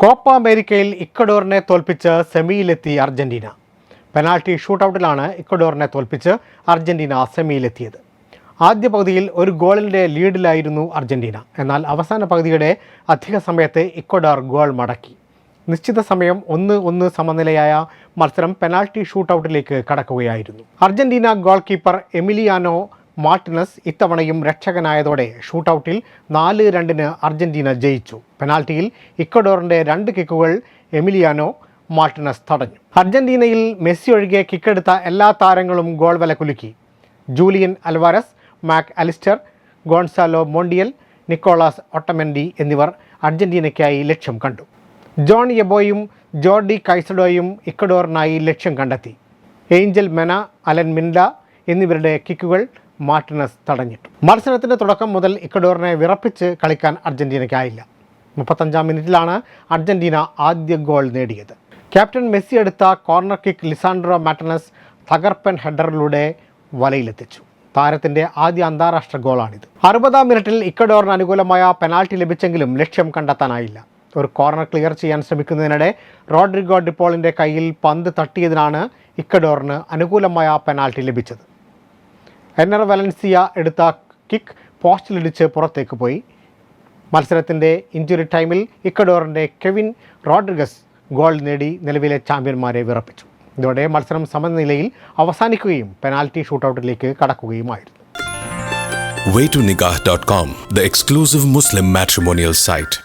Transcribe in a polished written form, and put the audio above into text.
Copa അമേരിക്കയിൽ ഇക്വഡോറിനെ തോൽപ്പിച്ച് സെമിയിലെത്തി Argentina. Penalty ഷൂട്ടൌട്ടിലാണ് ഇക്വഡോറിനെ തോൽപ്പിച്ച് അർജന്റീന സെമിയിലെത്തിയത്. ആദ്യ പകുതിയിൽ ഒരു ഗോളിൻ്റെ ലീഡിലായിരുന്നു അർജന്റീന. എന്നാൽ അവസാന പകുതിയുടെ അധിക സമയത്ത് ഇക്വഡോർ ഗോൾ മടക്കി. നിശ്ചിത സമയം 1-1 സമനിലയായ മത്സരം പെനാൽറ്റി ഷൂട്ടൌട്ടിലേക്ക് കടക്കുകയായിരുന്നു. Argentina goalkeeper Emiliano Martinez ഇത്തവണയും രക്ഷകനായതോടെ ഷൂട്ടൌട്ടിൽ 4-2 അർജന്റീന ജയിച്ചു. പെനാൽറ്റിയിൽ ഇക്വഡോറിൻ്റെ 2 കിക്കുകൾ എമിലിയാനോ മാർട്ടിനസ് തടഞ്ഞു. അർജന്റീനയിൽ മെസ്സി ഒഴികെ കിക്കെടുത്ത എല്ലാ താരങ്ങളും ഗോൾ വല കുലുക്കി. Julian Alvarez, Mac Allister, Gonzalo Montiel, Nicholas Otamendi എന്നിവർ അർജന്റീനയ്ക്കായി ലക്ഷ്യം കണ്ടു. ജോൺ യെബോയും ജോർഡി കൈസഡോയും ഇക്വഡോറിനായി ലക്ഷ്യം കണ്ടെത്തി. ഏഞ്ചൽ മെന, അലൻ മിൻഡ എന്നിവരുടെ കിക്കുകൾ മാർട്ടിനസ് തടഞ്ഞിട്ടു. മത്സരത്തിൻ്റെ തുടക്കം മുതൽ ഇക്വഡോറിനെ വിറപ്പിച്ച് കളിക്കാൻ അർജന്റീനയ്ക്കായില്ല. 35-ാം മിനിറ്റിലാണ് അർജന്റീന ആദ്യ ഗോൾ നേടിയത്. ക്യാപ്റ്റൻ മെസ്സി എടുത്ത കോർണർ കിക്ക് ലിസാൻഡ്രോ മാർട്ടിനസ് തകർപ്പൻ ഹെഡറിലൂടെ വലയിലെത്തിച്ചു. താരത്തിൻ്റെ ആദ്യ അന്താരാഷ്ട്ര ഗോളാണിത്. 60-ാം മിനിറ്റിൽ ഇക്വഡോറിന് അനുകൂലമായ പെനാൽറ്റി ലഭിച്ചെങ്കിലും ലക്ഷ്യം കണ്ടെത്താനായില്ല. ഒരു കോർണർ ക്ലിയർ ചെയ്യാൻ ശ്രമിക്കുന്നതിനിടെ റോഡ്രിഗോ ഡിപ്പോളിൻ്റെ കയ്യിൽ പന്ത് തട്ടിയതിനാണ് ഇക്വഡോറിന് അനുകൂലമായ പെനാൽറ്റി ലഭിച്ചത്. എനർ വലൻസിയ എടുത്ത കിക്ക് പോസ്റ്റിലിടിച്ച് പുറത്തേക്ക് പോയി. മത്സരത്തിൻ്റെ ഇഞ്ചുറി ടൈമിൽ ഇക്വഡോറിൻ്റെ കെവിൻ റോഡ്രിഗസ് ഗോൾ നേടി നിലവിലെ ചാമ്പ്യന്മാരെ വിറപ്പിച്ചു. ഇതോടെ മത്സരം സമനിലയിൽ അവസാനിക്കുകയും penalty ഷൂട്ടൌട്ടിലേക്ക് കടക്കുകയുമായിരുന്നു. Waytonikah.com, the exclusive Muslim matrimonial site.